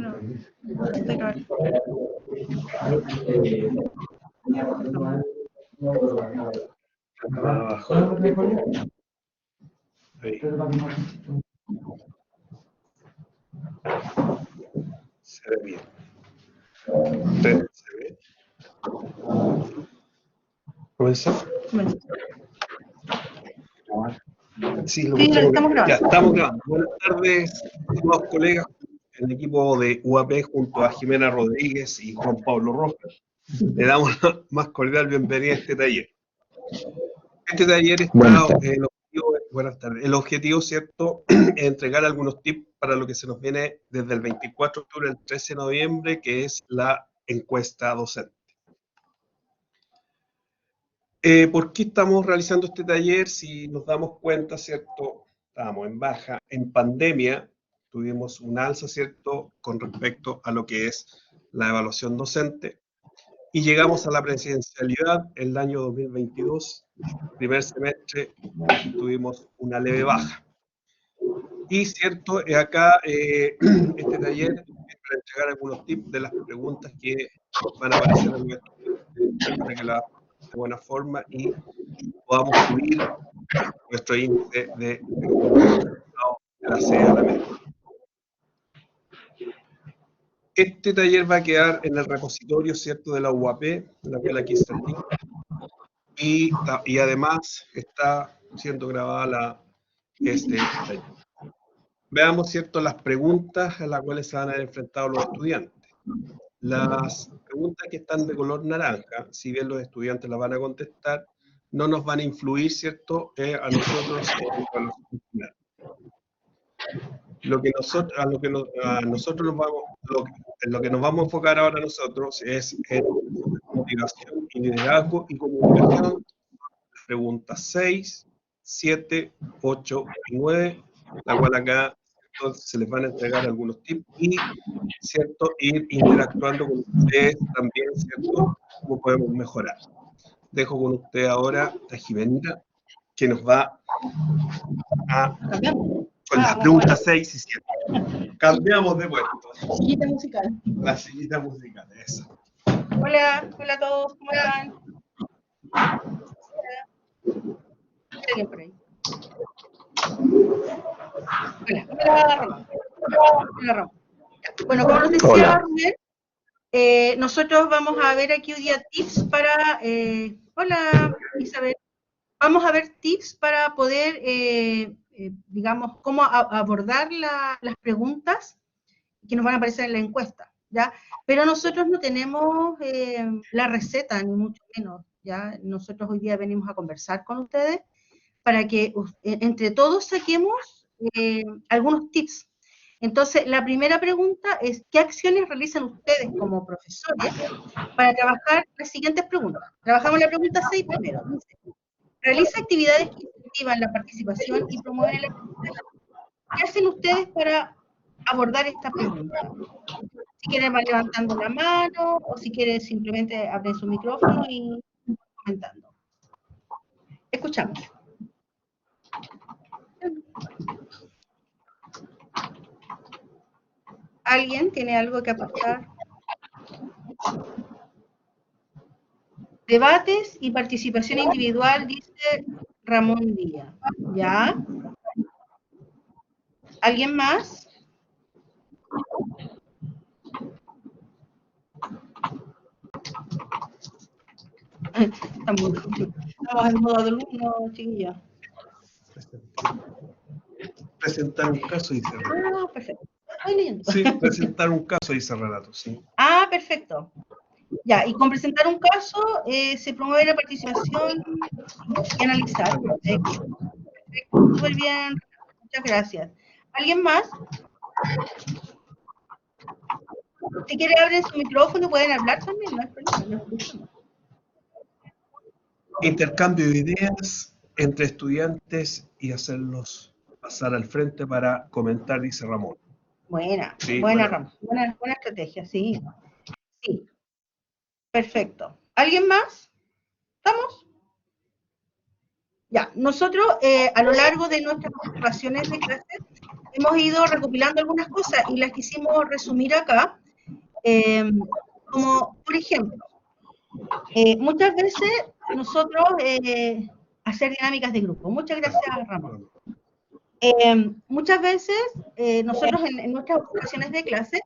no. Estoy grabando. Ahí. Se ve bien. ¿Se ve? ¿Comenzó? Sí, lo Sí, estamos grabando. Ya, estamos grabando. Buenas tardes, estimados colegas, el equipo de UAP junto a Jimena Rodríguez y Juan Pablo Rojas. Le damos la más cordial bienvenida a este taller. Este taller está, buenas tardes. El objetivo, ¿cierto?, es entregar algunos tips para lo que se nos viene desde el 24 de octubre al 13 de noviembre, que es la encuesta docente. ¿Por qué estamos realizando este taller? Si nos damos cuenta, ¿cierto?, estábamos en baja. En pandemia tuvimos un alza, ¿cierto?, con respecto a lo que es la evaluación docente. Y llegamos a la presencialidad el año 2022, primer semestre, tuvimos una leve baja. Y cierto, acá este taller es para entregar algunos tips de las preguntas que van a aparecer en nuestro para que la de buena forma y podamos subir nuestro índice de la C a la media. Este taller va a quedar en el repositorio, ¿cierto?, de la UAP, en la cual aquí está el link. Y además está siendo grabada este taller. Veamos, ¿cierto?, las preguntas a las cuales se van a ver enfrentados los estudiantes. Las preguntas que están de color naranja, si bien los estudiantes las van a contestar, no nos van a influir, ¿cierto?, a nosotros en la evaluación final. Lo que nos vamos a enfocar ahora nosotros es en motivación y liderazgo y comunicación. Preguntas 6, 7, 8 y 9, la cual acá se les van a entregar algunos tips y, ¿cierto?, ir interactuando con ustedes también, ¿cierto?, cómo podemos mejorar. Dejo con usted ahora a Jimena, que nos va a... con las preguntas 6 y 7. Cambiamos de puesto. Sillita musical. La sillita musical, eso. Hola a todos, ¿cómo están? Alguien por ahí. Hola, Ramón. Bueno, como nos decía Rubén, nosotros vamos a ver aquí hoy día tips para... hola, Isabel. Vamos a ver tips para poder, digamos, cómo abordar las preguntas que nos van a aparecer en la encuesta, ¿ya? Pero nosotros no tenemos la receta, ni mucho menos, ¿ya? Nosotros hoy día venimos a conversar con ustedes para que entre todos saquemos algunos tips. Entonces, la primera pregunta es, ¿qué acciones realizan ustedes como profesores para trabajar las siguientes preguntas? Trabajamos la pregunta 6 primero. Dice, realiza actividades que incentivan la participación y promueven el aprendizaje. ¿Qué hacen ustedes para abordar esta pregunta? Si quieren van levantando la mano, o si quieren simplemente abren su micrófono y comentando. Escuchamos. ¿Alguien tiene algo que aportar? Debates y participación individual, dice Ramón Díaz. ¿Ya? ¿Alguien más? Estamos en modo alumno, chiquillos. Presentar un caso, dice Renato. Ah, perfecto. Estoy leyendo. Sí, presentar un caso, dice Renato, sí. Ah, perfecto. Ya, y con presentar un caso se promueve la participación y analizar. Perfecto. Súper bien. Muchas gracias. ¿Alguien más? Si quieren abrir su micrófono, pueden hablar también, no hay problema, lo escuchamos. Intercambio de ideas entre estudiantes y hacerlos pasar al frente para comentar, dice Ramón. Buena, Sí, buena, Ramón. Buena estrategia, sí. Sí. Perfecto. ¿Alguien más? ¿Estamos? Ya, nosotros a lo largo de nuestras participaciones de clases hemos ido recopilando algunas cosas y las quisimos resumir acá, como por ejemplo, muchas veces nosotros hacer dinámicas de grupo. Muchas gracias, Ramón. Muchas veces nosotros en nuestras ocasiones de clase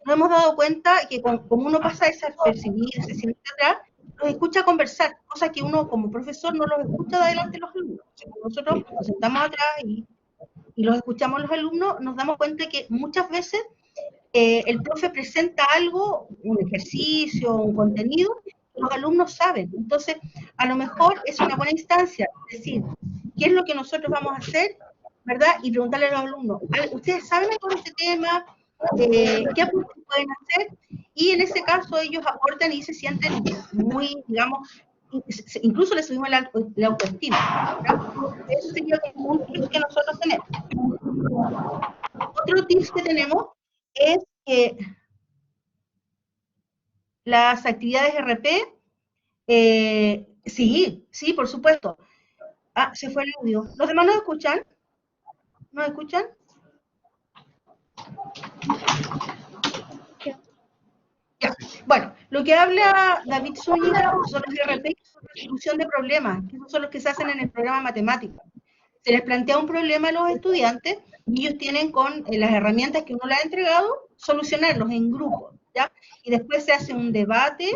nos hemos dado cuenta que como uno pasa desapercibido, se siente atrás, los escucha conversar, cosas que uno como profesor no los escucha de adelante los alumnos. O sea, nosotros nos sentamos atrás y los escuchamos los alumnos, nos damos cuenta que muchas veces el profe presenta algo, un ejercicio, un contenido, que los alumnos saben. Entonces, a lo mejor es una buena instancia, es decir, ¿qué es lo que nosotros vamos a hacer? ¿Verdad? Y preguntarle a los alumnos, ¿ustedes saben algo de este tema? ¿Qué aportes pueden hacer? Y en ese caso ellos aportan y se sienten muy, digamos, incluso les subimos la autoestima. ¿verdad? Eso sería como un tip que nosotros tenemos. Otro tip que tenemos es que las actividades RP, sí, por supuesto. Ah, se fue el audio. ¿Los demás nos escuchan? ¿Nos escuchan? Ya. Bueno, lo que habla David Zúñiga son los RP, resolución de problemas, que son los que se hacen en el programa matemático. Se les plantea un problema a los estudiantes y ellos tienen con las herramientas que uno les ha entregado, solucionarlos en grupos, ¿ya? Y después se hace un debate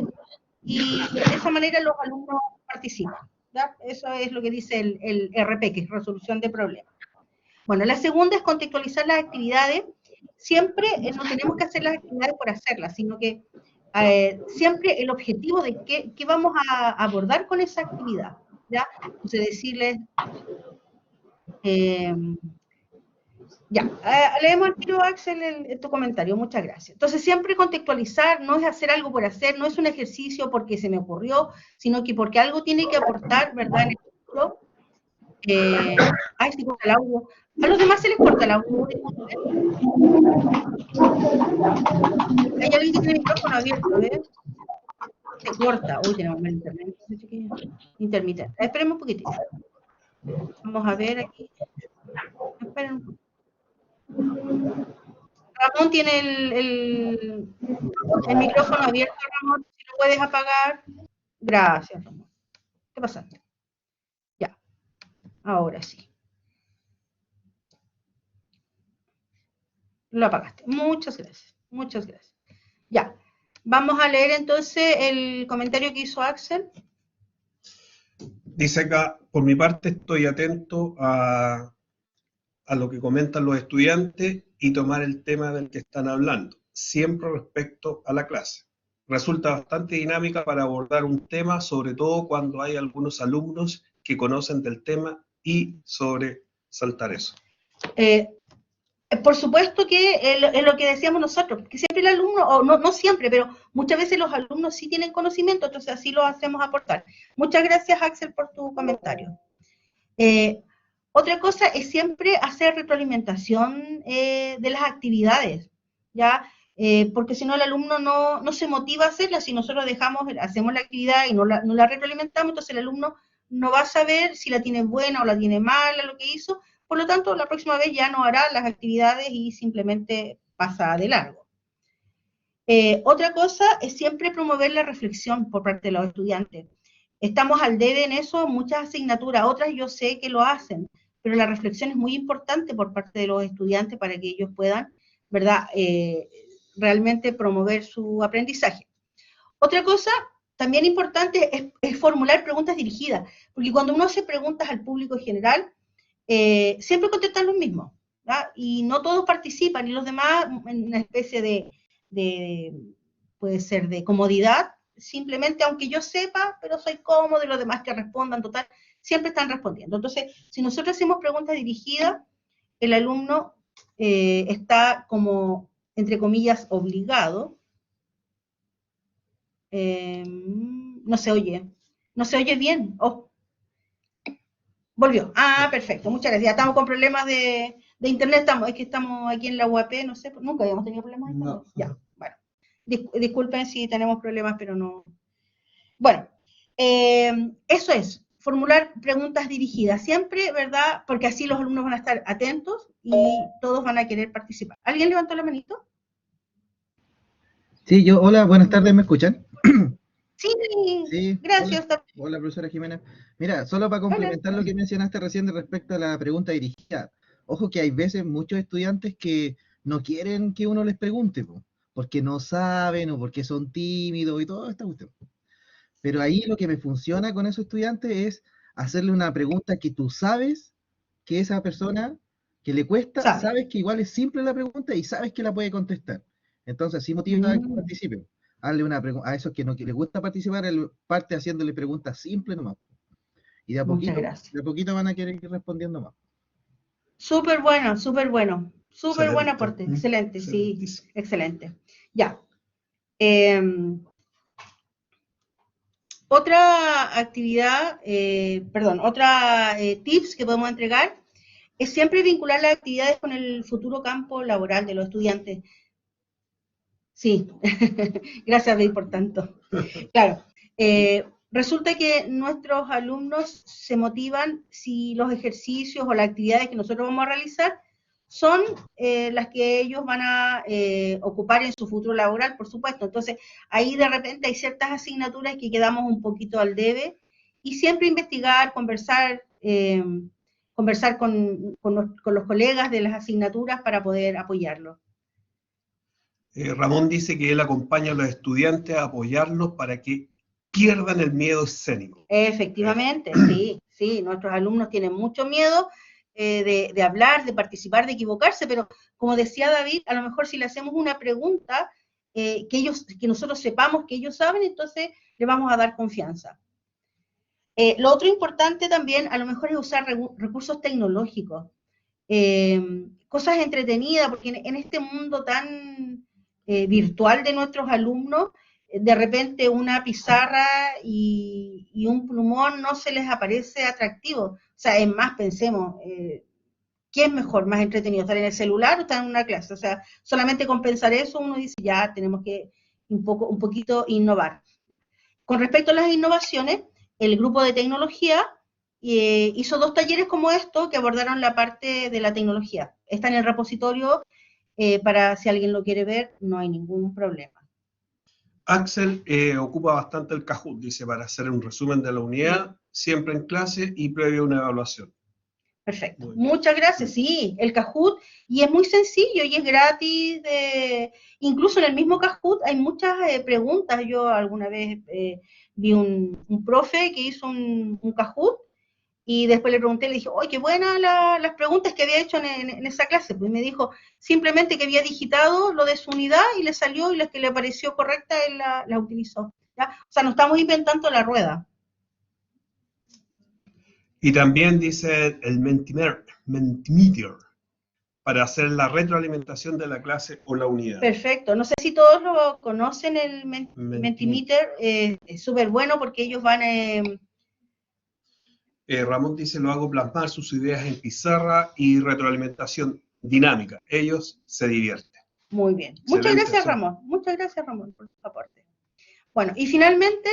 y de esa manera los alumnos participan, ¿ya? Eso es lo que dice el RP, que es resolución de problemas. Bueno, la segunda es contextualizar las actividades. Siempre no tenemos que hacer las actividades por hacerlas, sino que siempre el objetivo de qué vamos a abordar con esa actividad, ¿ya? Entonces decirles, ya, leemos al tiro, Axel, tu comentario, muchas gracias. Entonces, siempre contextualizar, no es hacer algo por hacer, no es un ejercicio porque se me ocurrió, sino que porque algo tiene que aportar, ¿verdad? En el futuro. Ay, sí, corta el audio. A los demás se les corta el audio. Hay alguien que tiene el micrófono abierto, ¿ves? Se corta. Uy, tenemos mal internet. Intermitente. Esperemos un poquitito. Vamos a ver aquí. Esperen un poquito. Ramón tiene el micrófono abierto, Ramón, si lo puedes apagar. Gracias, Ramón. ¿Qué pasa? Ya, ahora sí. Lo apagaste. Muchas gracias, muchas gracias. Ya, vamos a leer entonces el comentario que hizo Axel. Dice acá, por mi parte estoy atento a lo que comentan los estudiantes y tomar el tema del que están hablando, siempre respecto a la clase. Resulta bastante dinámica para abordar un tema, sobre todo cuando hay algunos alumnos que conocen del tema y sobresaltar eso. Por supuesto que es lo que decíamos nosotros, que siempre el alumno, o no siempre, pero muchas veces los alumnos sí tienen conocimiento, entonces así lo hacemos aportar. Muchas gracias, Axel, por tu comentario. Otra cosa es siempre hacer retroalimentación de las actividades, ¿ya? Porque si no el alumno no se motiva a hacerla, si nosotros hacemos la actividad y no la retroalimentamos, entonces el alumno no va a saber si la tiene buena o la tiene mala, lo que hizo. Por lo tanto, la próxima vez ya no hará las actividades y simplemente pasa de largo. Otra cosa es siempre promover la reflexión por parte de los estudiantes. Estamos al debe en eso, muchas asignaturas, otras yo sé que lo hacen, pero la reflexión es muy importante por parte de los estudiantes para que ellos puedan, ¿verdad?, realmente promover su aprendizaje. Otra cosa también importante es formular preguntas dirigidas, porque cuando uno hace preguntas al público en general, siempre contestan los mismos, ¿verdad? Y no todos participan, y los demás en una especie puede ser de comodidad, simplemente aunque yo sepa, pero soy cómodo y los demás que respondan, total, siempre están respondiendo. Entonces, si nosotros hacemos preguntas dirigidas, el alumno está como, entre comillas, obligado. No se oye bien. Oh. Volvió. Ah, perfecto, muchas gracias. Ya estamos con problemas de internet, es que estamos aquí en la UAP, no sé, nunca habíamos tenido problemas de internet. No. Ya, bueno. Disculpen si tenemos problemas, pero no. Bueno, eso es, formular preguntas dirigidas siempre, ¿verdad? Porque así los alumnos van a estar atentos y todos van a querer participar. ¿Alguien levantó la manito? Sí, hola, buenas tardes, ¿me escuchan? Sí, Sí, gracias. hola, profesora Jimena. Mira, solo para Hola. complementar lo que mencionaste recién respecto a la pregunta dirigida. Ojo que hay veces muchos estudiantes que no quieren que uno les pregunte, porque no saben o porque son tímidos y toda esta cuestión. Pero ahí lo que me funciona con esos estudiantes es hacerle una pregunta que tú sabes que esa persona que le cuesta, sabes que igual es simple la pregunta y sabes que la puede contestar. Entonces, así motiva a que participen. Hazle a esos que no que les gusta participar, parte haciéndole preguntas simples nomás. Y de a poquito van a querer ir respondiendo más. Súper bueno, súper bueno. Súper buen Excelente. aporte, excelente, sí, excelente. Ya. Otra actividad, otra tips que podemos entregar es siempre vincular las actividades con el futuro campo laboral de los estudiantes. Sí, gracias, Bey, por tanto. Claro, resulta que nuestros alumnos se motivan si los ejercicios o las actividades que nosotros vamos a realizar son las que ellos van a ocupar en su futuro laboral, por supuesto. Entonces, ahí de repente hay ciertas asignaturas que quedamos un poquito al debe y siempre investigar, conversar con los colegas de las asignaturas para poder apoyarlos. Ramón dice que él acompaña a los estudiantes a apoyarlos para que pierdan el miedo escénico. Efectivamente, sí, nuestros alumnos tienen mucho miedo de hablar, de participar, de equivocarse, pero como decía David, a lo mejor si le hacemos una pregunta que nosotros sepamos que ellos saben, entonces le vamos a dar confianza. Lo otro importante también a lo mejor es usar recursos tecnológicos, cosas entretenidas, porque en este mundo tan virtual de nuestros alumnos, de repente una pizarra y un plumón no se les aparece atractivo. O sea, es más, pensemos, ¿qué es mejor, más entretenido, estar en el celular o estar en una clase? O sea, solamente con pensar eso uno dice, ya tenemos que un poquito innovar. Con respecto a las innovaciones, el grupo de tecnología hizo 2 talleres como estos que abordaron la parte de la tecnología. Está en el repositorio para si alguien lo quiere ver, no hay ningún problema. Axel ocupa bastante el Kahoot, dice, para hacer un resumen de la unidad, siempre en clase y previo a una evaluación. Perfecto. Muchas gracias. Sí, el Kahoot, y es muy sencillo y es gratis. Incluso en el mismo Kahoot hay muchas preguntas. Yo alguna vez vi un profe que hizo un Kahoot y después le pregunté, le dije, oye, qué buenas las preguntas que había hecho en esa clase. Pues me dijo simplemente que había digitado lo de su unidad y le salió y las que le pareció correcta él la utilizó. ¿Ya? O sea, no estamos inventando la rueda. Y también dice el Mentimeter para hacer la retroalimentación de la clase o la unidad. Perfecto. No sé si todos lo conocen, el Mentimeter. Es súper bueno porque ellos van... Ramón dice, lo hago plasmar sus ideas en pizarra y retroalimentación dinámica. Ellos se divierten. Muy bien. Muchas gracias, Ramón. Muchas gracias, Ramón, por tu aporte. Bueno, y finalmente...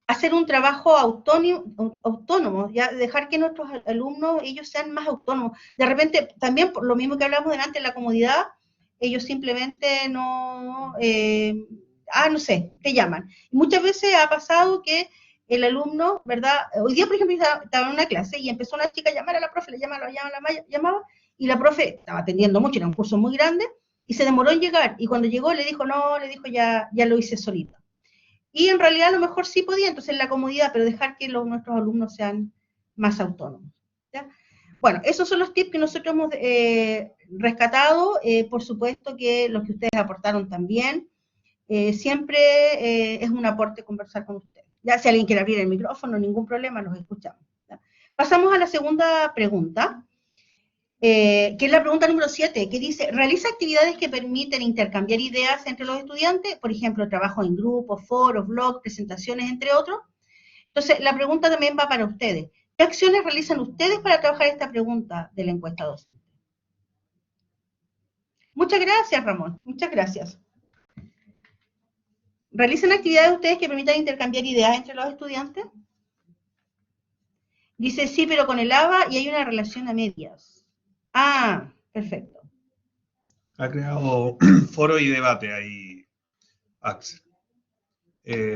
hacer un trabajo autónomo, ya dejar que nuestros alumnos, ellos sean más autónomos. De repente, también por lo mismo que hablamos delante, la comodidad, ellos simplemente no, no sé, te llaman. Y muchas veces ha pasado que el alumno, ¿verdad? Hoy día, por ejemplo, estaba en una clase y empezó una chica a llamar a la profe, le llamaba, y la profe estaba atendiendo mucho, era un curso muy grande, y se demoró en llegar, y cuando llegó le dijo, no, ya lo hice solito. Y en realidad a lo mejor sí podía, entonces la comodidad, pero dejar que nuestros alumnos sean más autónomos. ¿Ya? Bueno, esos son los tips que nosotros hemos rescatado, por supuesto que los que ustedes aportaron también. Siempre es un aporte conversar con ustedes. Ya si alguien quiere abrir el micrófono, ningún problema, los escuchamos. ¿Ya? Pasamos a la segunda pregunta, que es la pregunta número 7, que dice, ¿realiza actividades que permiten intercambiar ideas entre los estudiantes? Por ejemplo, trabajo en grupos, foros, blogs, presentaciones, entre otros. Entonces, la pregunta también va para ustedes. ¿Qué acciones realizan ustedes para trabajar esta pregunta de la encuesta docente? Muchas gracias, Ramón. Muchas gracias. ¿Realizan actividades ustedes que permitan intercambiar ideas entre los estudiantes? Dice, sí, pero con el ABA y hay una relación a medias. Ah, perfecto. Ha creado foro y debate ahí, Axel.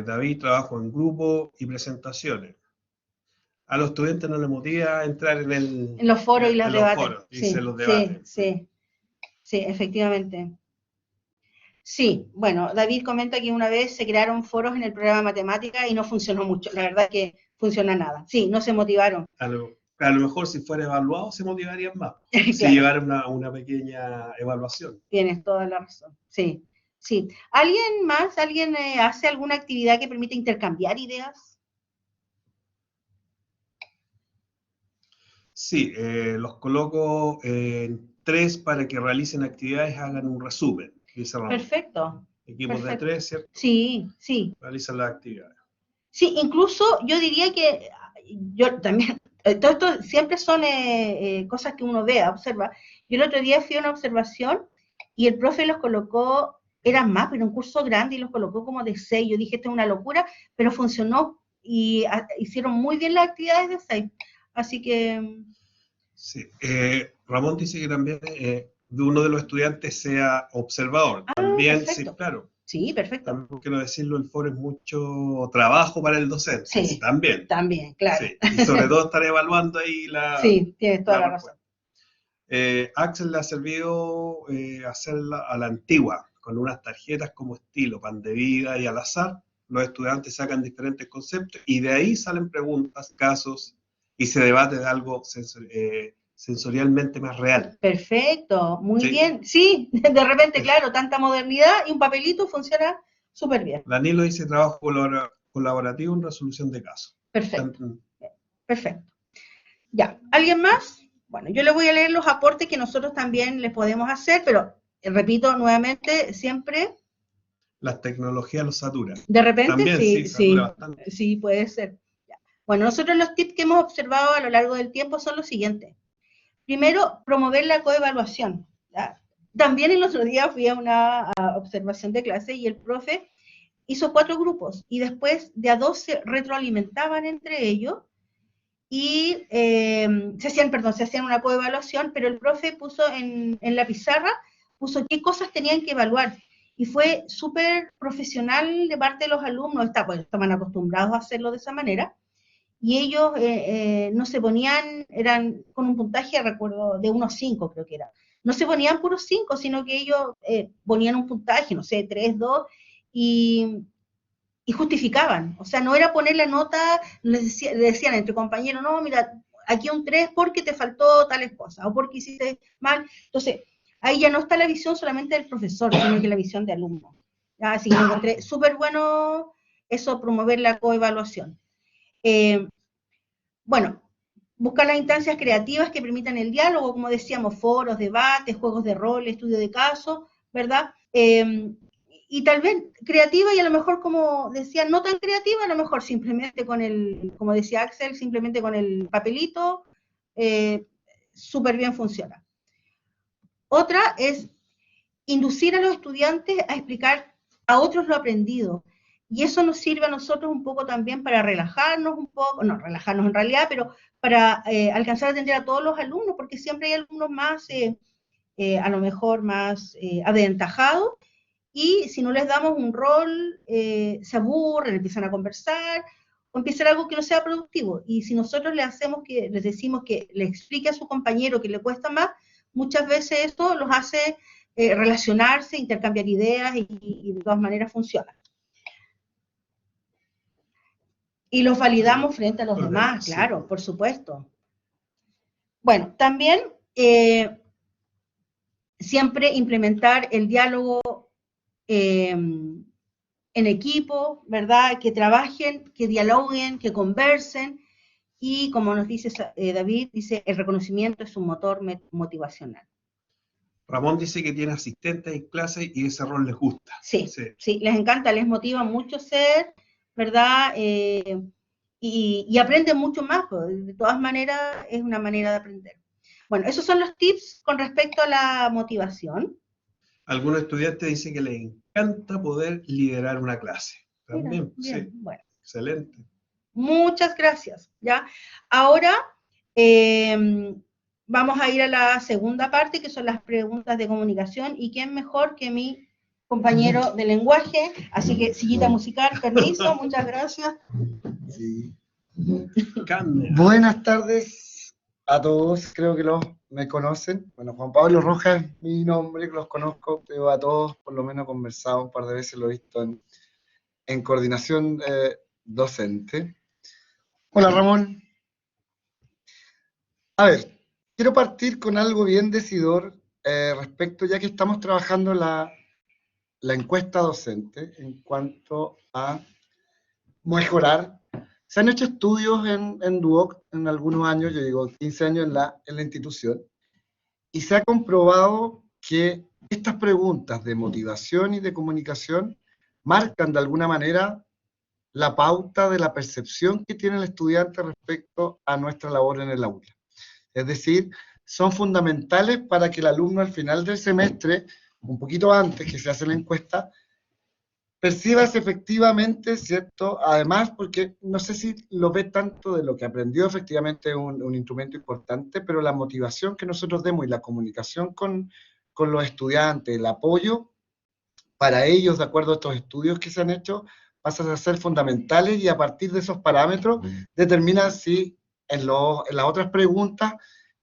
David, trabajo en grupo y presentaciones. A los estudiantes no les motiva entrar En los foros y los en los debates. foros, Sí, los sí, debates. sí, sí, efectivamente. Sí, bueno, David comenta que una vez se crearon foros en el programa de matemática y no funcionó mucho. La verdad es que funciona nada. Sí, no se motivaron. A lo mejor si fuera evaluado se motivarían más. Si Claro, llevar una pequeña evaluación. tienes toda la razón. Sí, sí. ¿Alguien más? ¿Alguien hace alguna actividad que permita intercambiar ideas? Sí, los coloco en 3 para que realicen actividades, hagan un resumen, dice Ramón. Perfecto, Equipos de perfecto. 3, ¿cierto? Sí, sí. Realizan las actividades. Sí, incluso yo diría que yo también, todo esto siempre son cosas que uno vea, observa. Yo el otro día fui a una observación y el profe los colocó, eran más, pero un curso grande y los colocó como de 6. Yo dije, esto es una locura, pero funcionó y hicieron muy bien las actividades de 6. Así que, Sí. Ramón dice que también de uno de los estudiantes sea observador. También, sí, perfecto. claro. Sí, perfecto. También, ¿por qué no decirlo? El foro es mucho trabajo para el docente. Sí, También. también, claro. Sí. Y sobre todo estar evaluando ahí Sí, tienes toda la razón. Axel le ha servido hacerla a la antigua, con unas tarjetas como estilo pan de vida y al azar. Los estudiantes sacan diferentes conceptos y de ahí salen preguntas, casos y se debate de algo sensorialmente más real. Perfecto, muy ¿Sí? bien. Sí, de repente, claro, tanta modernidad y un papelito funciona súper bien. Danilo dice trabajo colaborativo en resolución de casos. Perfecto, perfecto. Ya, ¿alguien más? Bueno, yo le voy a leer los aportes que nosotros también les podemos hacer, pero repito nuevamente, siempre. Las tecnologías los saturan. De repente, También, sí, sí, satura sí, bastante. sí, puede ser. Ya. Bueno, nosotros los tips que hemos observado a lo largo del tiempo son los siguientes. Primero, promover la coevaluación. ¿Ya? También el otro día fui a una observación de clase y el profe hizo 4 grupos y después de a 2 se retroalimentaban entre ellos y se hacían una coevaluación, pero el profe puso en la pizarra, puso qué cosas tenían que evaluar. Y fue súper profesional de parte de los alumnos, pues, estaban acostumbrados a hacerlo de esa manera, y ellos no se ponían, eran con un puntaje, recuerdo, de unos 5 creo que era. No se ponían puros 5, sino que ellos ponían un puntaje, no sé, 3, 2, y justificaban. O sea, no era poner la nota, le decían entre compañeros, no, mira, aquí un 3 porque te faltó tales cosas, o porque hiciste mal. Entonces, ahí ya no está la visión solamente del profesor, sino que la visión de alumno. Así que encontré súper bueno eso, promover la coevaluación. Bueno, buscar las instancias creativas que permitan el diálogo, como decíamos, foros, debates, juegos de rol, estudio de casos, ¿verdad? Y tal vez creativa y a lo mejor, como decía, no tan creativa, a lo mejor simplemente con el, como decía Axel, simplemente con el papelito, súper bien funciona. Otra es inducir a los estudiantes a explicar a otros lo aprendido. Y eso nos sirve a nosotros un poco también para relajarnos un poco, no relajarnos en realidad, pero para alcanzar a atender a todos los alumnos, porque siempre hay alumnos más, a lo mejor más aventajados, y si no les damos un rol, se aburren, empiezan a conversar, o empiezan algo que no sea productivo. Y si nosotros les decimos que le explique a su compañero que le cuesta más, muchas veces esto los hace relacionarse, intercambiar ideas y de todas maneras funciona. Y los validamos frente a los demás, claro, por supuesto. Bueno, también siempre implementar el diálogo en equipo, ¿verdad? Que trabajen, que dialoguen, que conversen y como nos dice David, dice, el reconocimiento es un motor motivacional. Ramón dice que tiene asistentes en clase y ese rol les gusta. Sí, sí, les encanta, les motiva mucho ser, ¿verdad? Y aprenden mucho más, pues, de todas maneras es una manera de aprender. Bueno, esos son los tips con respecto a la motivación. Algunos estudiantes dicen que les encanta poder liderar una clase. También, mira, bien, sí. bueno. Excelente. Muchas gracias, ¿ya? Ahora vamos a ir a la segunda parte, que son las preguntas de comunicación, y quién mejor que mi compañero de lenguaje, así que sillita musical, permiso, muchas gracias. Sí. Candela. Buenas tardes a todos, creo que me conocen. Bueno, Juan Pablo Rojas es mi nombre, que los conozco, pero a todos por lo menos he conversado un par de veces, lo he visto en coordinación docente. Hola Ramón. A ver, quiero partir con algo bien decidor respecto, ya que estamos trabajando la encuesta docente en cuanto a mejorar. Se han hecho estudios en Duoc en algunos años, yo digo 15 años en la institución, y se ha comprobado que estas preguntas de motivación y de comunicación marcan de alguna manera la pauta de la percepción que tiene el estudiante respecto a nuestra labor en el aula. Es decir, son fundamentales para que el alumno al final del semestre, un poquito antes que se hace la encuesta, percibas efectivamente, ¿cierto? Además, porque no sé si lo ve tanto de lo que aprendió, efectivamente es un instrumento importante, pero la motivación que nosotros demos y la comunicación con los estudiantes, el apoyo para ellos, de acuerdo a estos estudios que se han hecho, pasan a ser fundamentales y a partir de esos parámetros determinan si en las otras preguntas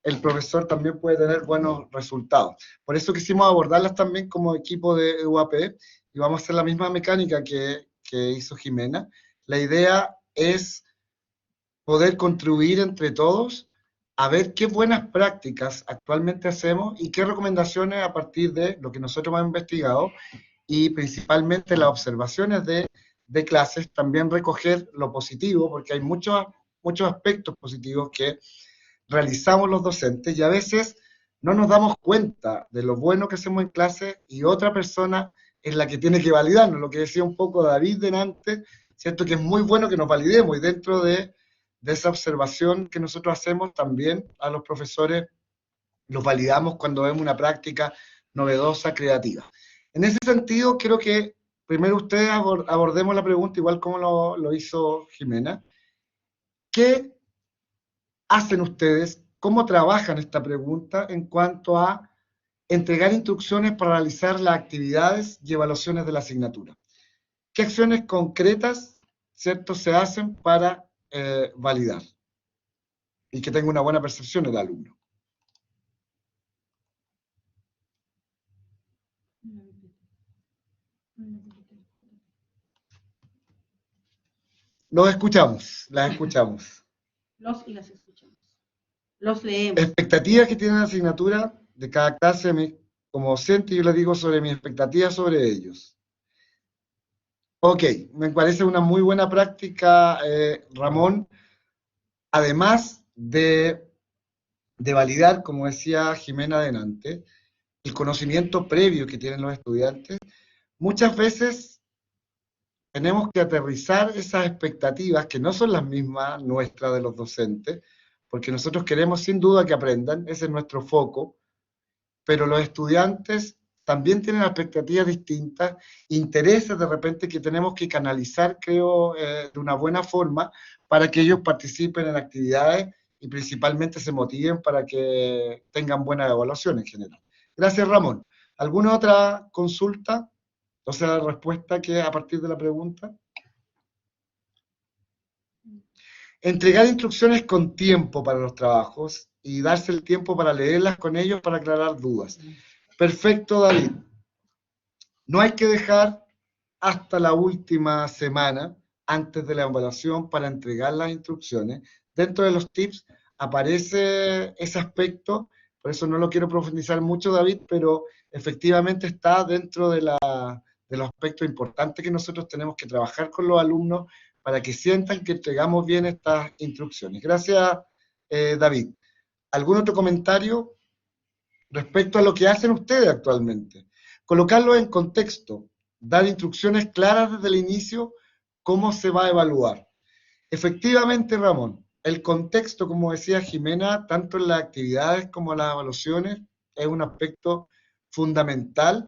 el profesor también puede tener buenos resultados. Por eso quisimos abordarlas también como equipo de UAP y vamos a hacer la misma mecánica que hizo Jimena. La idea es poder contribuir entre todos a ver qué buenas prácticas actualmente hacemos y qué recomendaciones a partir de lo que nosotros hemos investigado y principalmente las observaciones de clases, también recoger lo positivo, porque hay muchos aspectos positivos que realizamos los docentes y a veces no nos damos cuenta de lo bueno que hacemos en clase y otra persona es la que tiene que validarnos, lo que decía un poco David delante, ¿cierto? Que es muy bueno que nos validemos y dentro de esa observación que nosotros hacemos también a los profesores los validamos cuando vemos una práctica novedosa, creativa. En ese sentido, creo que primero ustedes abordemos la pregunta igual como lo hizo Jimena. ¿Qué hacen ustedes? ¿Cómo trabajan esta pregunta en cuanto a entregar instrucciones para realizar las actividades y evaluaciones de la asignatura? ¿Qué acciones concretas, cierto, se hacen para validar y que tenga una buena percepción el alumno? Los escuchamos, las escuchamos. Los y las escuchamos. Los leemos. Expectativas que tienen la asignatura de cada clase, como docente yo les digo sobre mis expectativas sobre ellos. Ok, me parece una muy buena práctica, Ramón, además de validar, como decía Jimena adelante, el conocimiento previo que tienen los estudiantes, muchas veces tenemos que aterrizar esas expectativas que no son las mismas nuestras de los docentes, porque nosotros queremos sin duda que aprendan, ese es nuestro foco, pero los estudiantes también tienen expectativas distintas, intereses de repente que tenemos que canalizar, creo, de una buena forma para que ellos participen en actividades y principalmente se motiven para que tengan buena evaluación en general. Gracias, Ramón. ¿Alguna otra consulta? O sea, respuesta que a partir de la pregunta. Entregar instrucciones con tiempo para los trabajos y darse el tiempo para leerlas con ellos para aclarar dudas. Perfecto, David. No hay que dejar hasta la última semana antes de la evaluación para entregar las instrucciones. Dentro de los tips aparece ese aspecto, por eso no lo quiero profundizar mucho, David, pero efectivamente está dentro de los aspectos importantes que nosotros tenemos que trabajar con los alumnos para que sientan que entregamos bien estas instrucciones. Gracias, David. ¿Algún otro comentario respecto a lo que hacen ustedes actualmente? Colocarlo en contexto, dar instrucciones claras desde el inicio, cómo se va a evaluar. Efectivamente, Ramón, el contexto, como decía Jimena, tanto en las actividades como en las evaluaciones, es un aspecto fundamental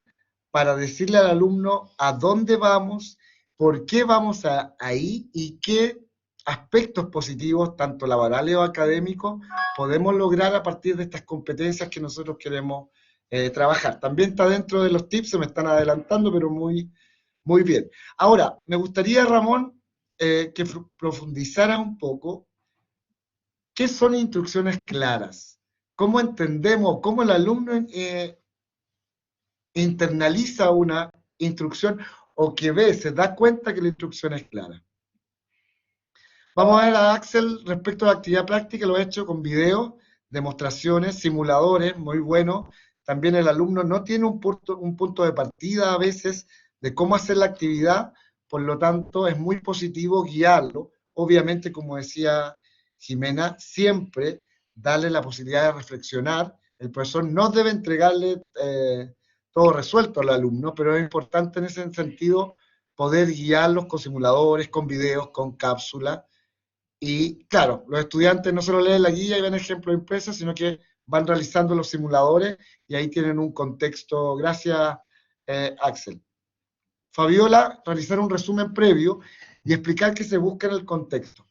para decirle al alumno a dónde vamos, por qué vamos ahí y qué aspectos positivos, tanto laborales o académicos, podemos lograr a partir de estas competencias que nosotros queremos trabajar. También está dentro de los tips, se me están adelantando, pero muy, muy bien. Ahora, me gustaría, Ramón, que profundizaras un poco qué son instrucciones claras, cómo entendemos, cómo el alumno internaliza una instrucción o que ve, se da cuenta que la instrucción es clara. Vamos a ver a Axel respecto a la actividad práctica, lo he hecho con videos, demostraciones, simuladores, muy bueno. También el alumno no tiene un punto de partida a veces de cómo hacer la actividad, por lo tanto es muy positivo guiarlo. Obviamente, como decía Jimena, siempre darle la posibilidad de reflexionar. El profesor no debe entregarle todo resuelto al alumno, pero es importante en ese sentido poder guiarlos con simuladores, con videos, con cápsulas. Y claro, los estudiantes no solo leen la guía y ven ejemplos impresos, sino que van realizando los simuladores y ahí tienen un contexto. Gracias, Axel. Fabiola, realizar un resumen previo y explicar qué se busca en el contexto.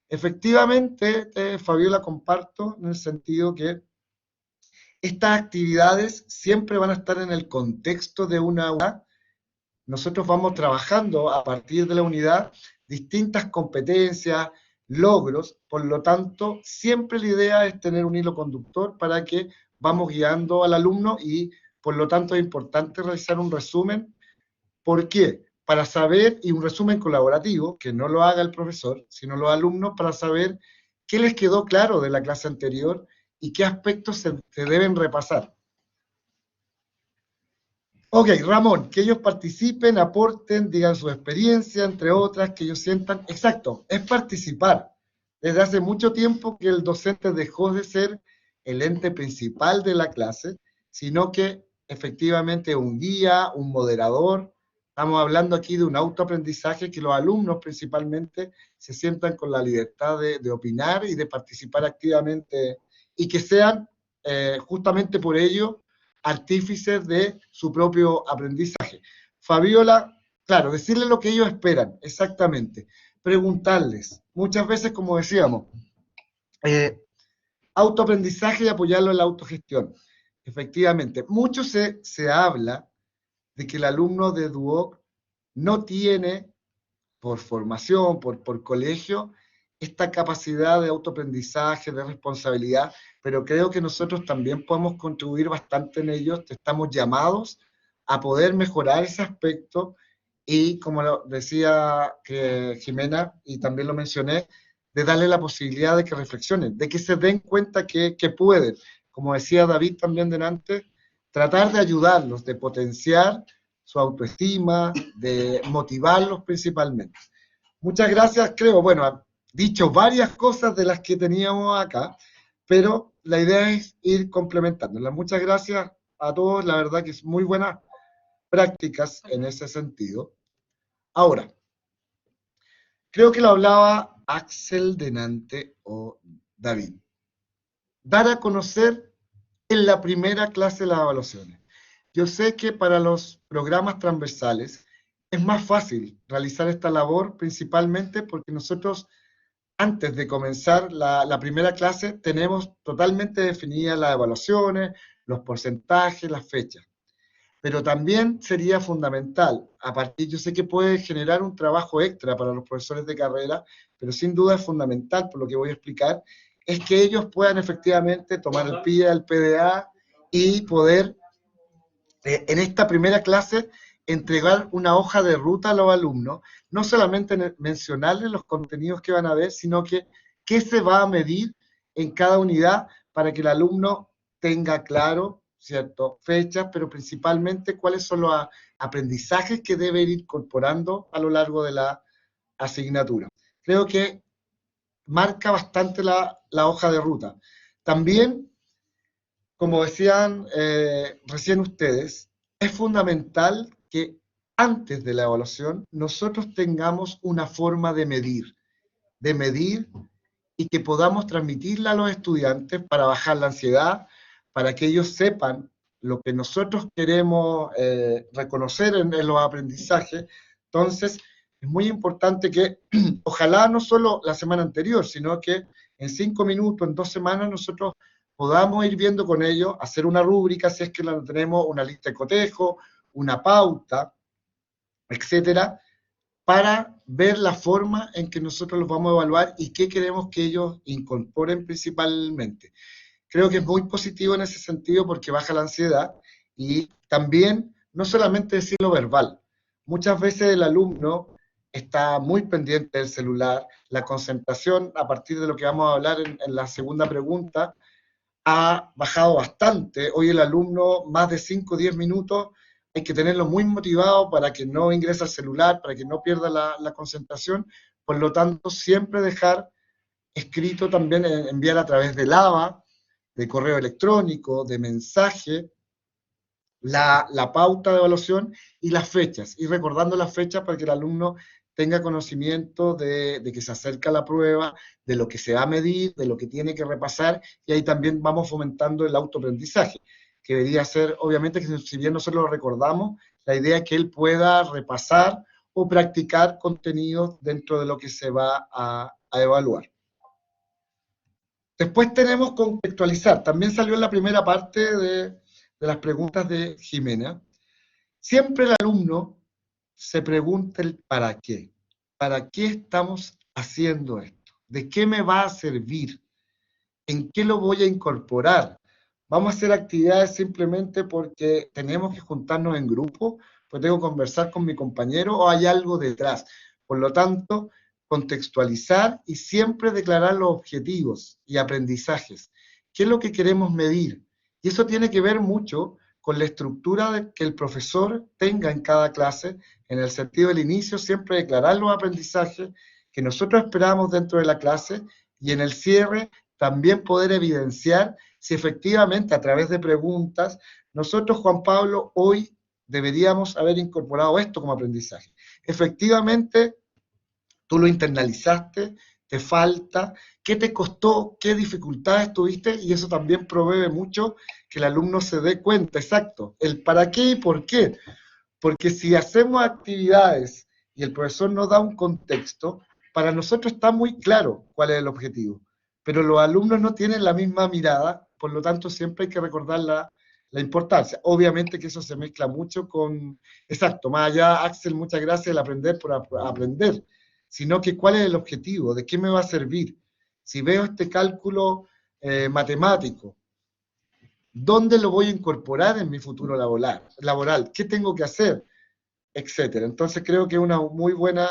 Efectivamente, Fabiola, comparto en el sentido que estas actividades siempre van a estar en el contexto de una unidad. Nosotros vamos trabajando a partir de la unidad distintas competencias, logros, por lo tanto, siempre la idea es tener un hilo conductor para que vamos guiando al alumno y, por lo tanto, es importante realizar un resumen. ¿Por qué? Para saber, y un resumen colaborativo, que no lo haga el profesor, sino los alumnos, para saber qué les quedó claro de la clase anterior y qué aspectos se deben repasar. Ok, Ramón, que ellos participen, aporten, digan su experiencia, entre otras, que ellos sientan. Exacto, es participar. Desde hace mucho tiempo que el docente dejó de ser el ente principal de la clase, sino que efectivamente un guía, un moderador. Estamos hablando aquí de un autoaprendizaje que los alumnos principalmente se sientan con la libertad de opinar y de participar activamente y que sean justamente por ello artífices de su propio aprendizaje. Fabiola, claro, decirles lo que ellos esperan, exactamente. Preguntarles, muchas veces, como decíamos, autoaprendizaje y apoyarlo en la autogestión. Efectivamente, mucho se habla de que el alumno de Duoc no tiene, por formación, por colegio, esta capacidad de autoaprendizaje, de responsabilidad, pero creo que nosotros también podemos contribuir bastante en ellos, estamos llamados a poder mejorar ese aspecto y, como lo decía Jimena, y también lo mencioné, de darle la posibilidad de que reflexionen, de que se den cuenta que pueden, como decía David también delante, tratar de ayudarlos, de potenciar su autoestima, de motivarlos principalmente. Muchas gracias, creo, bueno, dicho varias cosas de las que teníamos acá, pero la idea es ir complementándolas. Muchas gracias a todos, la verdad que es muy buenas prácticas en ese sentido. Ahora, creo que lo hablaba Axel delante o David. Dar a conocer en la primera clase las evaluaciones. Yo sé que para los programas transversales es más fácil realizar esta labor, principalmente porque nosotros, antes de comenzar la primera clase, tenemos totalmente definidas las evaluaciones, los porcentajes, las fechas. Pero también sería fundamental, a partir, yo sé que puede generar un trabajo extra para los profesores de carrera, pero sin duda es fundamental, por lo que voy a explicar, es que ellos puedan efectivamente tomar el PIA, el PDA y poder, en esta primera clase, entregar una hoja de ruta a los alumnos, no solamente mencionarles los contenidos que van a ver, sino que qué se va a medir en cada unidad para que el alumno tenga claro, ¿cierto?, fechas, pero principalmente cuáles son los aprendizajes que debe ir incorporando a lo largo de la asignatura. Creo que marca bastante la hoja de ruta. También, como decían recién ustedes, es fundamental que antes de la evaluación nosotros tengamos una forma de medir y que podamos transmitirla a los estudiantes para bajar la ansiedad, para que ellos sepan lo que nosotros queremos reconocer en los aprendizajes. Entonces, es muy importante que, ojalá no solo la semana anterior, sino que en 5 minutos, en 2 semanas, nosotros podamos ir viendo con ellos, hacer una rúbrica, si es que la tenemos, una lista de cotejo, una pauta, etcétera, para ver la forma en que nosotros los vamos a evaluar y qué queremos que ellos incorporen principalmente. Creo que es muy positivo en ese sentido porque baja la ansiedad y también, no solamente decirlo verbal, muchas veces el alumno está muy pendiente del celular, la concentración, a partir de lo que vamos a hablar en la segunda pregunta, ha bajado bastante. Hoy el alumno, más de 5 o 10 minutos, hay que tenerlo muy motivado para que no ingrese al celular, para que no pierda la concentración. Por lo tanto, siempre dejar escrito también, enviar a través del ABA, de correo electrónico, de mensaje, la pauta de evaluación y las fechas, y recordando las fechas para que el alumno tenga conocimiento de que se acerca la prueba, de lo que se va a medir, de lo que tiene que repasar, y ahí también vamos fomentando el autoaprendizaje, que debería ser, obviamente, que si bien nosotros lo recordamos, la idea es que él pueda repasar o practicar contenidos dentro de lo que se va a evaluar. Después tenemos contextualizar. También salió en la primera parte de las preguntas de Jimena. Siempre el alumno se pregunta el para qué. ¿Para qué estamos haciendo esto? ¿De qué me va a servir? ¿En qué lo voy a incorporar? ¿Vamos a hacer actividades simplemente porque tenemos que juntarnos en grupo? ¿Pues tengo que conversar con mi compañero o hay algo detrás? Por lo tanto, contextualizar y siempre declarar los objetivos y aprendizajes. ¿Qué es lo que queremos medir? Y eso tiene que ver mucho con la estructura que el profesor tenga en cada clase, en el sentido del inicio, siempre declarar los aprendizajes que nosotros esperamos dentro de la clase y en el cierre también poder evidenciar si efectivamente a través de preguntas, nosotros, Juan Pablo, hoy deberíamos haber incorporado esto como aprendizaje. Efectivamente, tú lo internalizaste, te falta, qué te costó, qué dificultades tuviste, y eso también provee mucho que el alumno se dé cuenta, exacto, el para qué y por qué. Porque si hacemos actividades y el profesor nos da un contexto, para nosotros está muy claro cuál es el objetivo, pero los alumnos no tienen la misma mirada, por lo tanto siempre hay que recordar la importancia. Obviamente que eso se mezcla mucho con, exacto, más allá, Axel, muchas gracias, el aprender por aprender, sino que cuál es el objetivo, de qué me va a servir. Si veo este cálculo matemático, ¿dónde lo voy a incorporar en mi futuro laboral? ¿Qué tengo que hacer? Etcétera. Entonces creo que es una muy buena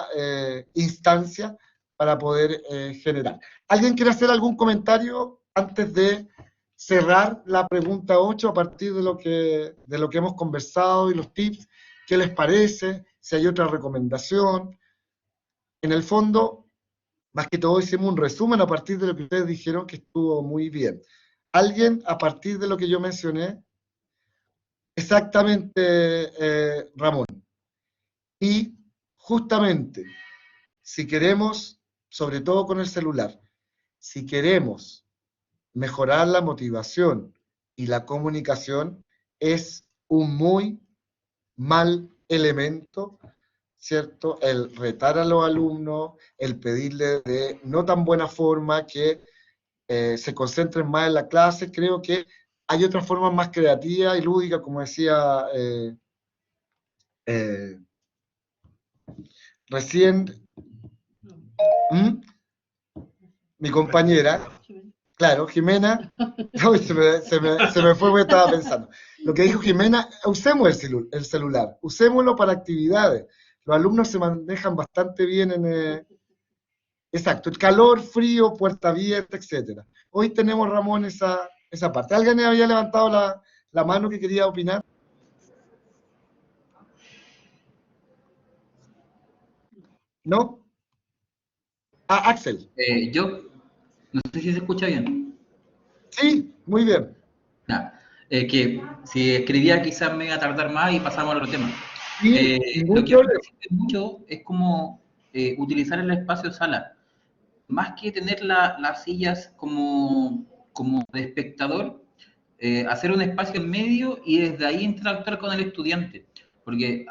instancia para poder generar. ¿Alguien quiere hacer algún comentario antes de cerrar la pregunta 8 a partir de lo que hemos conversado y los tips? ¿Qué les parece? Si hay otra recomendación. En el fondo, más que todo hicimos un resumen a partir de lo que ustedes dijeron que estuvo muy bien. ¿Alguien, a partir de lo que yo mencioné? Exactamente, Ramón. Y justamente, si queremos, sobre todo con el celular, si queremos mejorar la motivación y la comunicación, es un muy mal elemento, ¿cierto? El retar a los alumnos, el pedirle de no tan buena forma que se concentren más en la clase. Creo que hay otras formas más creativas y lúdicas, como decía recién mi compañera, claro, Jimena, uy, se me fue porque estaba pensando. Lo que dijo Jimena, usemos el celular, usémoslo para actividades. Los alumnos se manejan bastante bien en... exacto, el calor, frío, puerta abierta, etc. Hoy tenemos, Ramón, esa parte. ¿Alguien había levantado la mano que quería opinar? ¿No? Ah, Axel. Yo, no sé si se escucha bien. Sí, muy bien. Nada, que si escribía quizás me iba a tardar más y pasamos a otro tema. Sí, Lo que me sirve mucho es como utilizar el espacio sala. Más que tener las sillas como de espectador, hacer un espacio en medio y desde ahí interactuar con el estudiante. Porque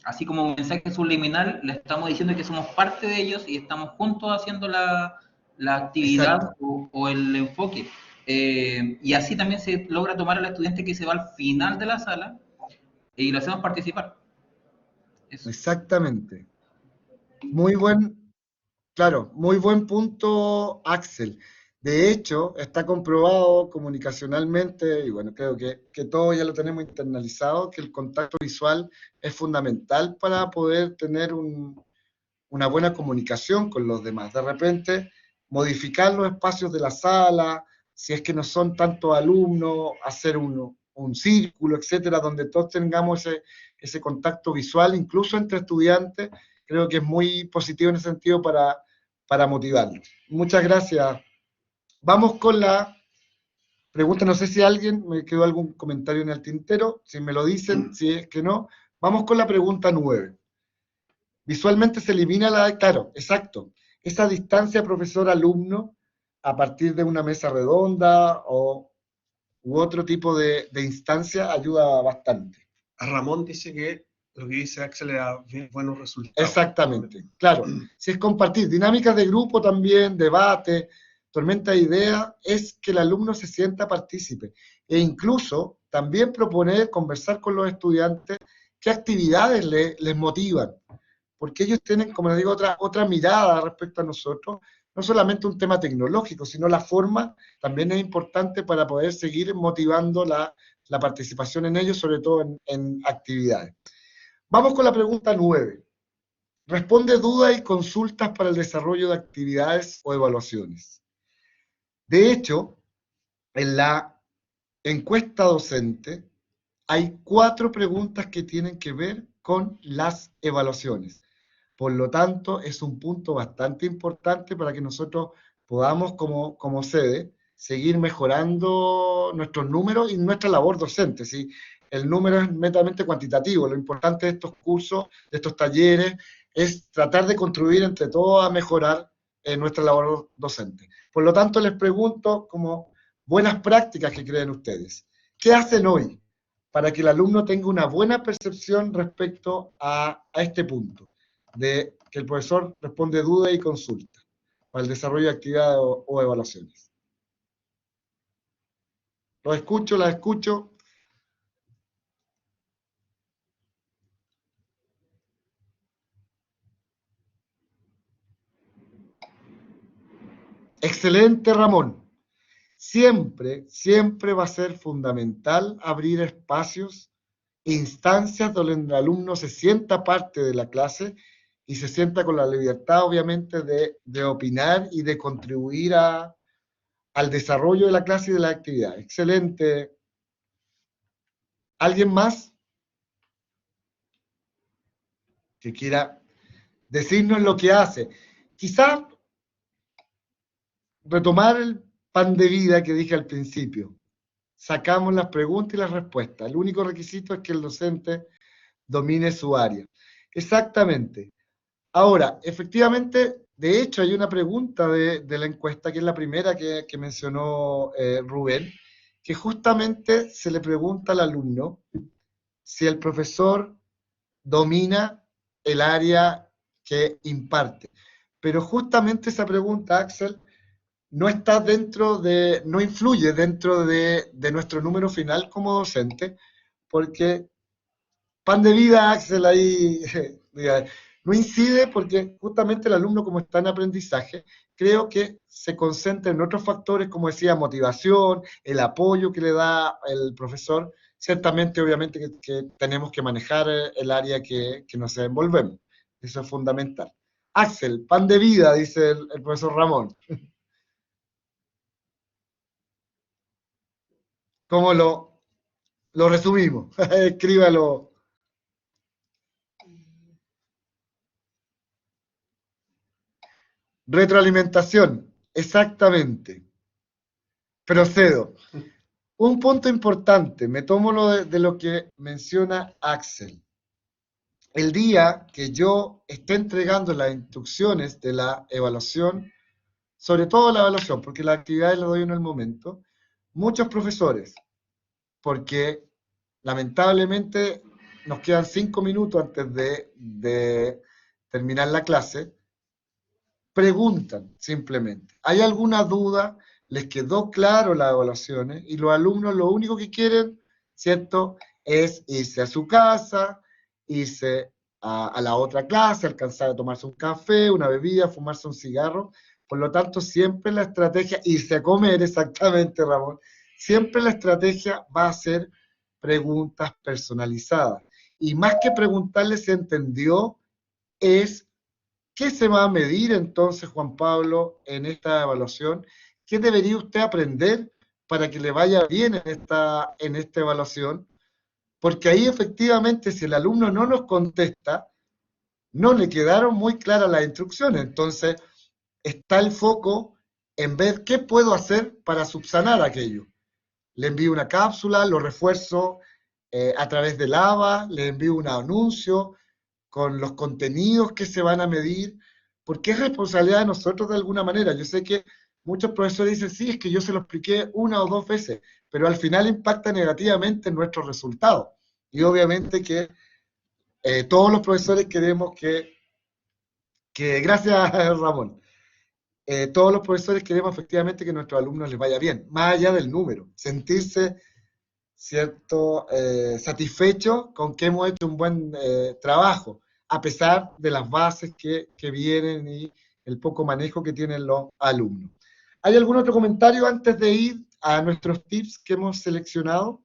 así como un mensaje subliminal, le estamos diciendo que somos parte de ellos y estamos juntos haciendo la actividad Exacto. o el enfoque. Y así también se logra tomar al estudiante que se va al final de la sala y lo hacemos participar. Eso. Exactamente. Muy buen, claro, muy buen punto, Axel. De hecho, está comprobado comunicacionalmente, y bueno, creo que todos ya lo tenemos internalizado, que el contacto visual es fundamental para poder tener una buena comunicación con los demás. De repente, modificar los espacios de la sala, si es que no son tantos alumnos, hacer un círculo, etcétera, donde todos tengamos ese contacto visual, incluso entre estudiantes, creo que es muy positivo en ese sentido para motivarlos. Muchas gracias. Vamos con la pregunta, no sé si alguien me quedó algún comentario en el tintero, si me lo dicen, si es que no. Vamos con la pregunta 9. Visualmente se elimina claro, exacto, esa distancia profesor-alumno a partir de una mesa redonda u otro tipo de instancia ayuda bastante. Ramón dice que lo que dice Axel le da buenos resultados. Exactamente, claro. Si es compartir dinámicas de grupo también, debate, tormenta de ideas, es que el alumno se sienta partícipe. E incluso también proponer, conversar con los estudiantes qué actividades les motivan. Porque ellos tienen, como les digo, otra mirada respecto a nosotros, no solamente un tema tecnológico, sino la forma también es importante para poder seguir motivando la participación en ellos, sobre todo en actividades. Vamos con la pregunta 9. Responde dudas y consultas para el desarrollo de actividades o evaluaciones. De hecho, en la encuesta docente hay 4 preguntas que tienen que ver con las evaluaciones. Por lo tanto, es un punto bastante importante para que nosotros podamos, como sede, seguir mejorando nuestros números y nuestra labor docente. ¿Sí? El número es netamente cuantitativo. Lo importante de estos cursos, de estos talleres, es tratar de contribuir entre todos a mejorar nuestra labor docente. Por lo tanto, les pregunto, como buenas prácticas que creen ustedes, ¿qué hacen hoy para que el alumno tenga una buena percepción respecto a este punto? De que el profesor responde dudas y consulta para el desarrollo de actividades o evaluaciones. Los escucho, las escucho. Excelente, Ramón. Siempre, siempre va a ser fundamental abrir espacios, instancias donde el alumno se sienta parte de la clase y se sienta con la libertad, obviamente, de opinar y de contribuir al desarrollo de la clase y de la actividad. Excelente. ¿Alguien más que quiera decirnos lo que hace? Quizás retomar el pan de vida que dije al principio. Sacamos las preguntas y las respuestas. El único requisito es que el docente domine su área. Exactamente. Ahora, efectivamente, de hecho, hay una pregunta de la encuesta, que es la primera que mencionó Rubén, que justamente se le pregunta al alumno si el profesor domina el área que imparte. Pero justamente esa pregunta, Axel, no está no influye dentro de nuestro número final como docente, porque pan de vida, Axel, ahí no incide porque justamente el alumno, como está en aprendizaje, creo que se concentra en otros factores, como decía, motivación, el apoyo que le da el profesor. Ciertamente, obviamente, que tenemos que manejar el área que nos envolvemos. Eso es fundamental. Axel, pan de vida, dice el profesor Ramón. ¿Cómo lo resumimos? Escríbalo. Retroalimentación, exactamente. Procedo. Un punto importante, me tomo de lo que menciona Axel. El día que yo esté entregando las instrucciones de la evaluación, sobre todo la evaluación, porque las actividades las doy en el momento, muchos profesores, porque lamentablemente nos quedan 5 minutos antes de terminar la clase, preguntan simplemente. ¿Hay alguna duda? ¿Les quedó claro las evaluaciones? Y los alumnos lo único que quieren, ¿cierto?, es irse a su casa, irse a la otra clase, alcanzar a tomarse un café, una bebida, fumarse un cigarro. Por lo tanto, siempre la estrategia, irse a comer, exactamente, Ramón, siempre la estrategia va a ser preguntas personalizadas. Y más que preguntarle si entendió, es ¿qué se va a medir entonces, Juan Pablo, en esta evaluación? ¿Qué debería usted aprender para que le vaya bien en esta evaluación? Porque ahí efectivamente, si el alumno no nos contesta, no le quedaron muy claras las instrucciones. Entonces, está el foco en ver qué puedo hacer para subsanar aquello. Le envío una cápsula, lo refuerzo a través del ABA, le envío un anuncio con los contenidos que se van a medir, porque es responsabilidad de nosotros de alguna manera. Yo sé que muchos profesores dicen, sí, es que yo se lo expliqué 1 o 2 veces, pero al final impacta negativamente en nuestros resultados. Y obviamente que todos los profesores queremos gracias Ramón, todos los profesores queremos efectivamente que a nuestros alumnos les vaya bien, más allá del número, sentirse, ¿cierto?, satisfechos con que hemos hecho un buen trabajo, a pesar de las bases que vienen y el poco manejo que tienen los alumnos. ¿Hay algún otro comentario antes de ir a nuestros tips que hemos seleccionado?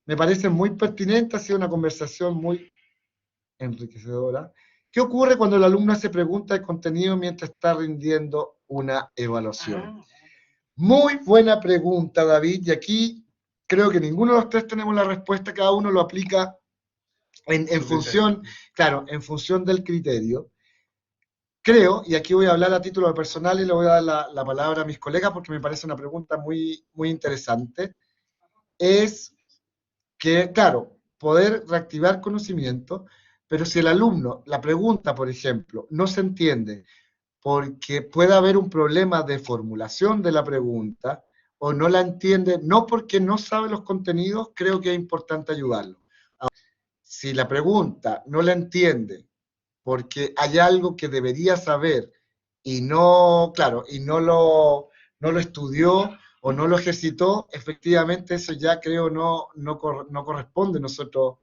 Me parece muy pertinente, ha sido una conversación muy enriquecedora. ¿Qué ocurre cuando el alumno hace preguntas de contenido mientras está rindiendo una evaluación? Muy buena pregunta, David, y aquí creo que ninguno de los tres tenemos la respuesta, cada uno lo aplica en función, claro, en función del criterio. Creo, y aquí voy a hablar a título personal y le voy a dar la palabra a mis colegas porque me parece una pregunta muy, muy interesante, es que, claro, poder reactivar conocimiento, pero si el alumno, la pregunta, por ejemplo, no se entiende porque puede haber un problema de formulación de la pregunta, o no la entiende, no porque no sabe los contenidos, creo que es importante ayudarlo. Ahora, si la pregunta no la entiende porque hay algo que debería saber y no, claro, y no lo estudió o no lo ejercitó, efectivamente eso ya creo no corresponde nosotros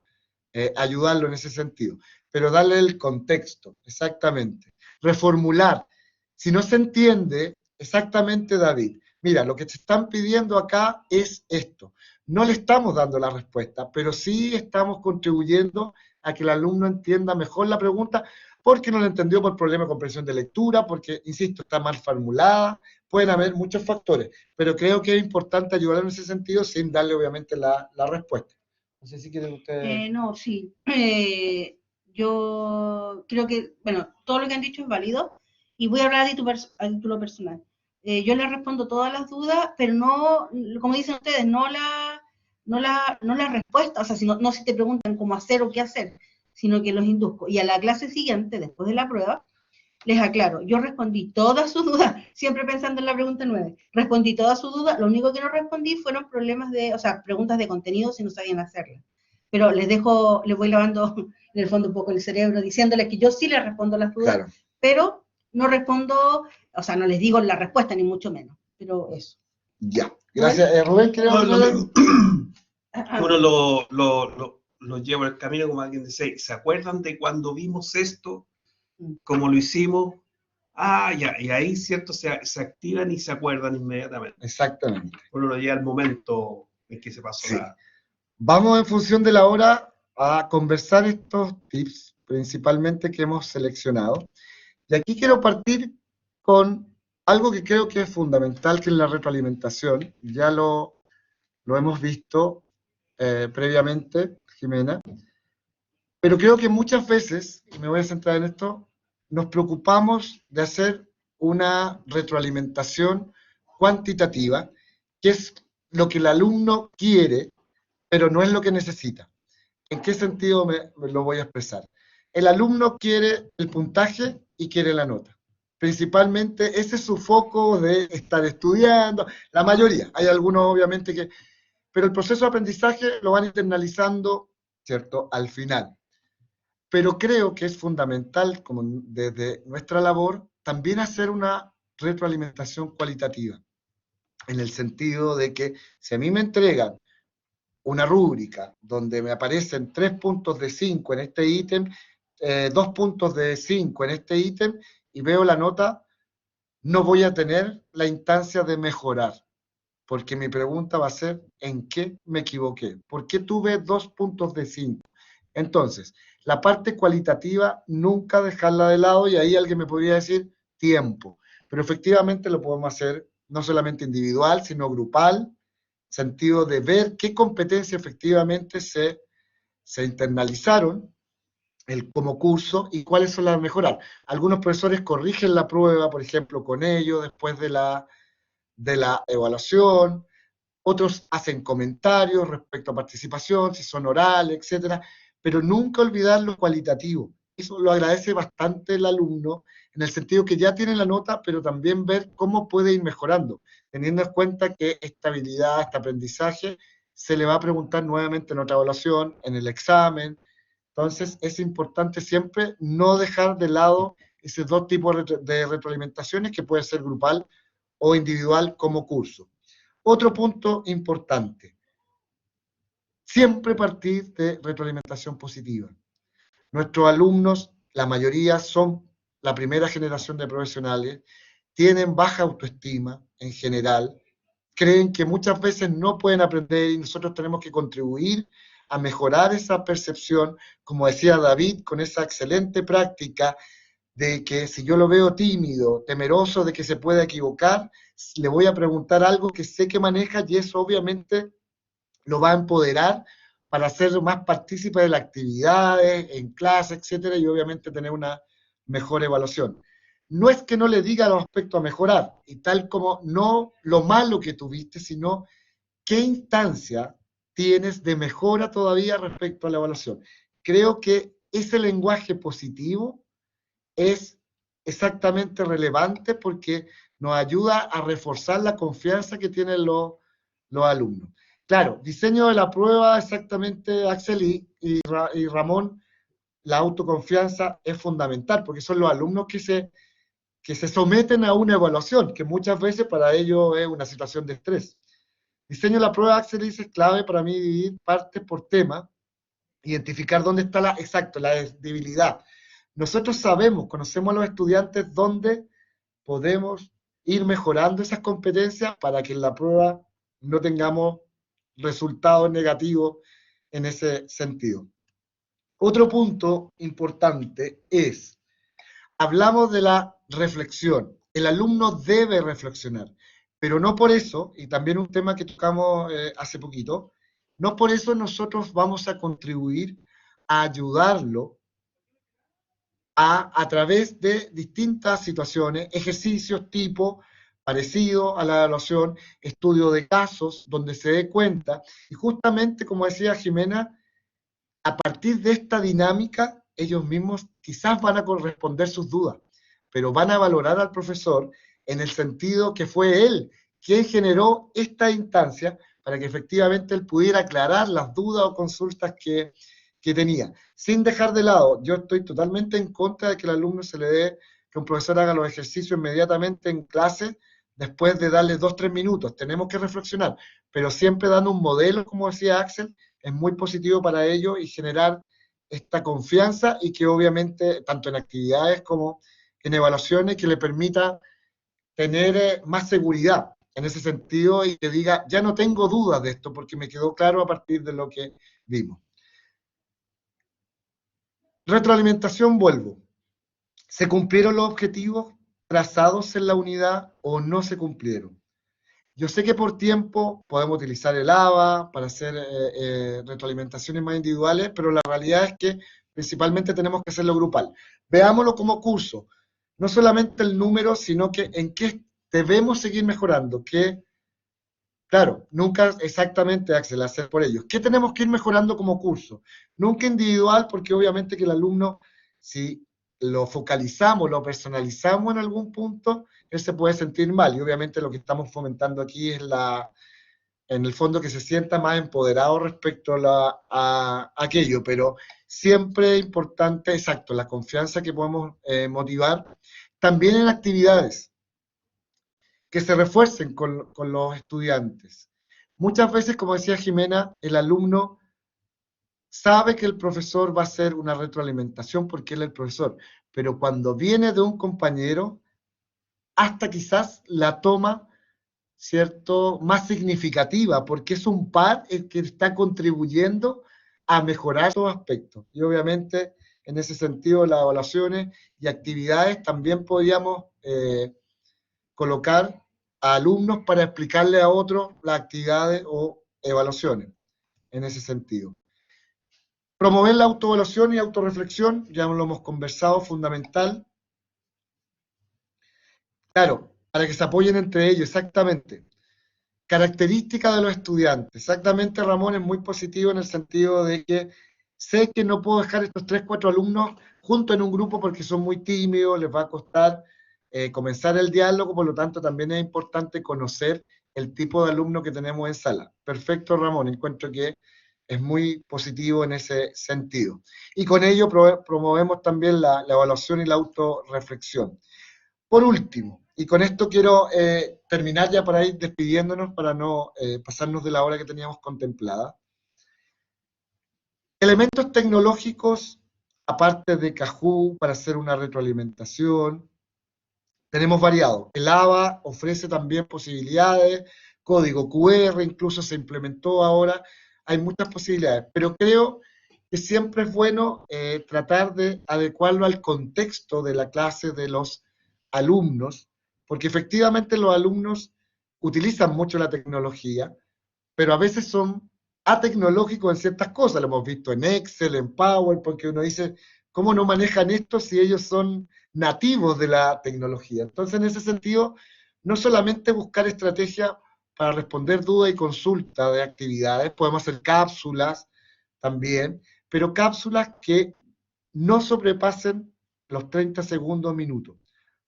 ayudarlo en ese sentido. Pero darle el contexto, exactamente. Reformular. Si no se entiende, exactamente, David, mira, lo que te están pidiendo acá es esto. No le estamos dando la respuesta, pero sí estamos contribuyendo a que el alumno entienda mejor la pregunta, porque no la entendió por problema de comprensión de lectura, porque, insisto, está mal formulada, pueden haber muchos factores, pero creo que es importante ayudar en ese sentido sin darle, obviamente, la respuesta. No sé si quieren ustedes... No, sí. Yo creo que, bueno, todo lo que han dicho es válido y voy a hablar a título personal. Yo les respondo todas las dudas, pero no, como dicen ustedes, no la respuesta, o sea, no si te preguntan cómo hacer o qué hacer, sino que los induzco. Y a la clase siguiente, después de la prueba, les aclaro, yo respondí todas sus dudas, siempre pensando en la pregunta 9, respondí todas sus dudas, lo único que no respondí fueron preguntas de contenido si no sabían hacerlas. Pero les voy lavando en el fondo un poco el cerebro, diciéndoles que yo sí les respondo las dudas, claro, pero no respondo, o sea, no les digo la respuesta, ni mucho menos, pero eso. Ya, gracias. Rubén, creo que uno lo lleva el camino, como alguien dice, ¿se acuerdan de cuando vimos esto? ¿Cómo lo hicimos? Ah, ya, y ahí, ¿cierto? Se activan y se acuerdan inmediatamente. Exactamente. Uno lo lleva al momento en que se pasó sí. Vamos en función de la hora a conversar estos tips, principalmente que hemos seleccionado. Y aquí quiero partir con algo que creo que es fundamental, que es la retroalimentación. Ya lo hemos visto previamente, Jimena. Pero creo que muchas veces, y me voy a centrar en esto, nos preocupamos de hacer una retroalimentación cuantitativa, que es lo que el alumno quiere, pero no es lo que necesita. ¿En qué sentido me lo voy a expresar? El alumno quiere el puntaje y quiere la nota. Principalmente ese es su foco de estar estudiando, la mayoría. Hay algunos obviamente que... Pero el proceso de aprendizaje lo van internalizando ¿cierto?, al final. Pero creo que es fundamental, como desde nuestra labor, también hacer una retroalimentación cualitativa, en el sentido de que si a mí me entregan una rúbrica donde me aparecen 3 puntos de 5 en este ítem, 2 puntos de 5 en este ítem, y veo la nota, no voy a tener la instancia de mejorar, porque mi pregunta va a ser, ¿en qué me equivoqué? ¿Por qué tuve 2 puntos de 5? Entonces, la parte cualitativa nunca dejarla de lado, y ahí alguien me podría decir tiempo, pero efectivamente lo podemos hacer no solamente individual, sino grupal, sentido de ver qué competencias efectivamente se internalizaron como curso y cuáles son las a mejorar. Algunos profesores corrigen la prueba, por ejemplo, con ello, después de la evaluación, otros hacen comentarios respecto a participación, si son orales, etcétera, pero nunca olvidar lo cualitativo. Eso lo agradece bastante el alumno, en el sentido que ya tiene la nota, pero también ver cómo puede ir mejorando, teniendo en cuenta que esta habilidad, este aprendizaje, se le va a preguntar nuevamente en otra evaluación, en el examen. Entonces, es importante siempre no dejar de lado esos dos tipos de retroalimentaciones, que puede ser grupal o individual como curso. Otro punto importante, siempre partir de retroalimentación positiva. Nuestros alumnos, la mayoría son la primera generación de profesionales, tienen baja autoestima en general, creen que muchas veces no pueden aprender y nosotros tenemos que contribuir a mejorar esa percepción, como decía David, con esa excelente práctica de que si yo lo veo tímido, temeroso de que se pueda equivocar, le voy a preguntar algo que sé que maneja y eso obviamente lo va a empoderar para hacer más partícipe de las actividades, en clase, etcétera, y obviamente tener una mejor evaluación. No es que no le diga los aspectos a mejorar, y tal como no lo malo que tuviste, sino qué instancia tienes de mejora todavía respecto a la evaluación. Creo que ese lenguaje positivo es exactamente relevante porque nos ayuda a reforzar la confianza que tienen los alumnos. Claro, diseño de la prueba, exactamente, Axel y Ramón, la autoconfianza es fundamental porque son los alumnos que se someten a una evaluación, que muchas veces para ellos es una situación de estrés. Diseño de la prueba, Axel dice, es clave para mí dividir partes por tema, identificar dónde está la debilidad. Nosotros sabemos, conocemos a los estudiantes dónde podemos ir mejorando esas competencias para que en la prueba no tengamos resultados negativos en ese sentido. Otro punto importante es, hablamos de la reflexión. El alumno debe reflexionar, pero no por eso, y también un tema que tocamos hace poquito, no por eso nosotros vamos a contribuir a ayudarlo a través de distintas situaciones, ejercicios tipo parecido a la evaluación, estudio de casos, donde se dé cuenta, y justamente, como decía Jimena, a partir de esta dinámica, ellos mismos quizás van a corresponder sus dudas, pero van a valorar al profesor en el sentido que fue él quien generó esta instancia para que efectivamente él pudiera aclarar las dudas o consultas que tenía. Sin dejar de lado, yo estoy totalmente en contra de que al alumno se le dé que un profesor haga los ejercicios inmediatamente en clase después de darle 2-3 minutos. Tenemos que reflexionar, pero siempre dando un modelo, como decía Axel, es muy positivo para ellos y generar esta confianza y que obviamente, tanto en actividades como en evaluaciones, que le permita tener más seguridad en ese sentido y que diga, ya no tengo dudas de esto porque me quedó claro a partir de lo que vimos. Retroalimentación, vuelvo. ¿Se cumplieron los objetivos trazados en la unidad o no se cumplieron? Yo sé que por tiempo podemos utilizar el ABA para hacer retroalimentaciones más individuales, pero la realidad es que principalmente tenemos que hacerlo grupal. Veámoslo como curso. No solamente el número, sino que en qué debemos seguir mejorando. Claro, nunca exactamente, Axel, hacer por ellos. ¿Qué tenemos que ir mejorando como curso? Nunca individual, porque obviamente que el alumno, si lo focalizamos, lo personalizamos en algún punto, él se puede sentir mal. Y obviamente lo que estamos fomentando aquí es en el fondo que se sienta más empoderado respecto a aquello, pero siempre es importante, exacto, la confianza que podemos motivar, también en actividades que se refuercen con los estudiantes. Muchas veces, como decía Jimena, el alumno sabe que el profesor va a hacer una retroalimentación porque él es el profesor, pero cuando viene de un compañero, hasta quizás la toma, ¿cierto?, más significativa, porque es un par el que está contribuyendo a mejorar esos aspectos. Y obviamente, en ese sentido, las evaluaciones y actividades también podríamos colocar a alumnos para explicarle a otros las actividades o evaluaciones, en ese sentido. Promover la autoevaluación y autorreflexión, ya lo hemos conversado, fundamental. Claro, para que se apoyen entre ellos, exactamente. Características de los estudiantes. Exactamente, Ramón, es muy positivo en el sentido de que sé que no puedo dejar estos 3, 4 alumnos juntos en un grupo porque son muy tímidos, les va a costar comenzar el diálogo, por lo tanto también es importante conocer el tipo de alumno que tenemos en sala. Perfecto, Ramón, encuentro que es muy positivo en ese sentido. Y con ello promovemos también la evaluación y la autorreflexión. Por último, y con esto quiero terminar ya para ir despidiéndonos, para no pasarnos de la hora que teníamos contemplada. Elementos tecnológicos, aparte de Kahoot, para hacer una retroalimentación, tenemos variado. El ABA ofrece también posibilidades, código QR incluso se implementó ahora, hay muchas posibilidades, pero creo que siempre es bueno tratar de adecuarlo al contexto de la clase de los alumnos, porque efectivamente los alumnos utilizan mucho la tecnología, pero a veces son atecnológicos en ciertas cosas, lo hemos visto en Excel, en Power, porque uno dice, ¿cómo no manejan esto si ellos son nativos de la tecnología? Entonces, en ese sentido, no solamente buscar estrategias para responder dudas y consultas de actividades, podemos hacer cápsulas también, pero cápsulas que no sobrepasen los 30 segundos o minutos.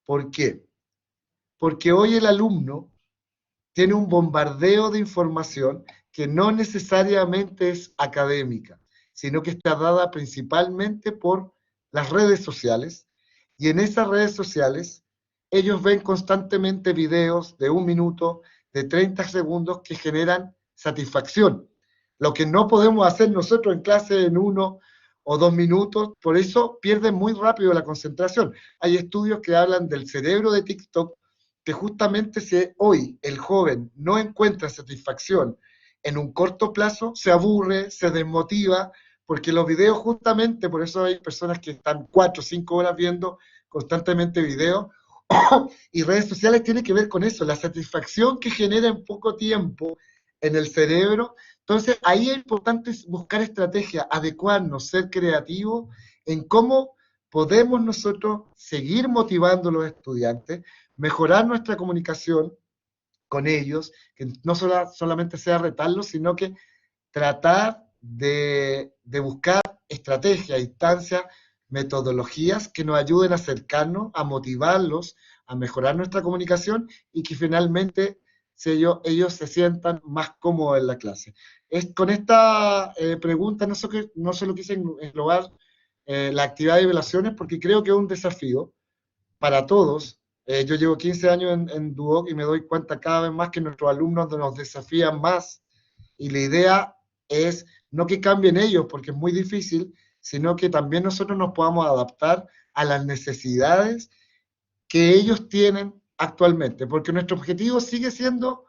¿Por qué? Porque hoy el alumno tiene un bombardeo de información que no necesariamente es académica, sino que está dada principalmente por las redes sociales, y en esas redes sociales ellos ven constantemente videos de 1 minuto, de 30 segundos que generan satisfacción, lo que no podemos hacer nosotros en clase en 1 o 2 minutos, por eso pierden muy rápido la concentración. Hay estudios que hablan del cerebro de TikTok, que justamente si hoy el joven no encuentra satisfacción en un corto plazo, se aburre, se desmotiva, porque los videos justamente, por eso hay personas que están 4 o 5 horas viendo constantemente videos, y redes sociales tienen que ver con eso, la satisfacción que genera en poco tiempo en el cerebro. Entonces ahí es importante buscar estrategias, adecuarnos, ser creativos en cómo podemos nosotros seguir motivando a los estudiantes, mejorar nuestra comunicación con ellos, que no solamente sea retarlos, sino que tratar de buscar estrategias, instancias, metodologías que nos ayuden a acercarnos, a motivarlos, a mejorar nuestra comunicación y que finalmente ellos se sientan más cómodos en la clase. Con esta pregunta no solo quise englobar la actividad de evaluaciones porque creo que es un desafío para todos. Yo llevo 15 años en Duoc y me doy cuenta cada vez más que nuestros alumnos nos desafían más, y la idea es no que cambien ellos, porque es muy difícil, sino que también nosotros nos podamos adaptar a las necesidades que ellos tienen actualmente, porque nuestro objetivo sigue siendo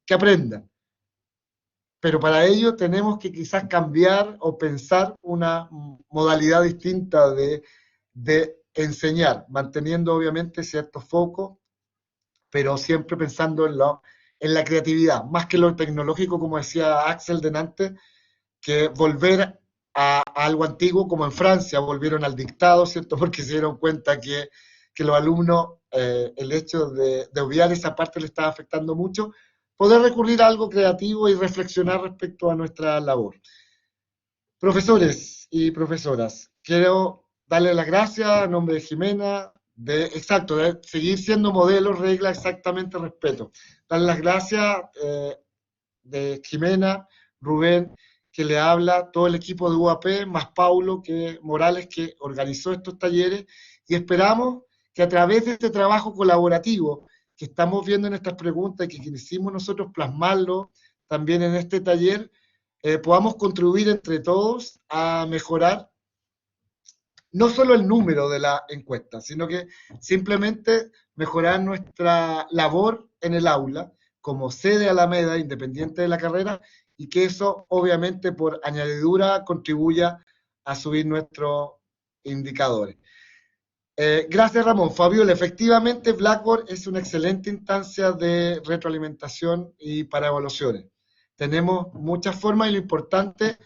que aprendan, pero para ello tenemos que quizás cambiar o pensar una modalidad distinta de enseñar, manteniendo obviamente ciertos focos, pero siempre pensando en la creatividad, más que lo tecnológico, como decía Axel delante, que volver a algo antiguo, como en Francia, volvieron al dictado, ¿cierto? Porque se dieron cuenta que los alumnos, el hecho de obviar esa parte le estaba afectando mucho, poder recurrir a algo creativo y reflexionar respecto a nuestra labor. Profesores y profesoras, quiero darle las gracias a nombre de Jimena, de seguir siendo modelo, regla, exactamente respeto. Darle las gracias de Jimena, Rubén, que le habla, todo el equipo de UAP, más Paulo Morales, que organizó estos talleres, y esperamos que a través de este trabajo colaborativo que estamos viendo en estas preguntas y que quisimos nosotros plasmarlo también en este taller, podamos contribuir entre todos a mejorar no solo el número de la encuesta, sino que simplemente mejorar nuestra labor en el aula como sede Alameda, independiente de la carrera, y que eso obviamente por añadidura contribuya a subir nuestros indicadores. Gracias, Ramón. Fabiola, efectivamente Blackboard es una excelente instancia de retroalimentación y para evaluaciones. Tenemos muchas formas y lo importante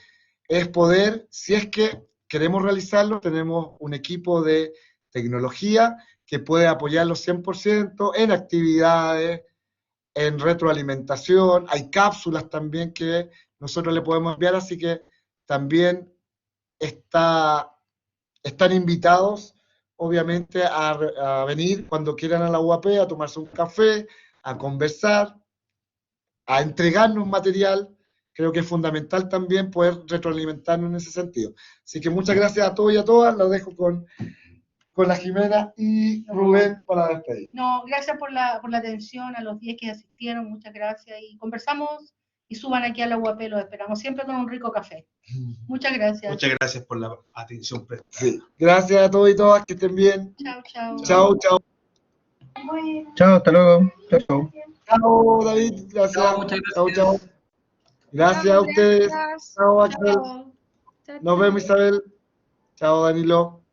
es poder, si es que queremos realizarlo, tenemos un equipo de tecnología que puede apoyarlo 100% en actividades, en retroalimentación, hay cápsulas también que nosotros le podemos enviar, así que también están invitados, obviamente, a venir cuando quieran a la UAP, a tomarse un café, a conversar, a entregarnos material. Creo que es fundamental también poder retroalimentarnos en ese sentido. Así que muchas gracias a todos y a todas, los dejo con la Jimena y Rubén para despedir. No, gracias por la atención a los 10 que asistieron, muchas gracias, y conversamos y suban aquí a la UAP, los esperamos siempre con un rico café. Muchas gracias. Muchas gracias por la atención prestada. Sí. Gracias a todos y todas, que estén bien. Chao, chao. Chao, chao. Chao, hasta luego. Chao, chao. Chao, David. Gracias. Chao, muchas gracias. Chao, chao. Gracias a ustedes. Chao, Axel. Chao. Nos vemos, Isabel. Chao, Danilo.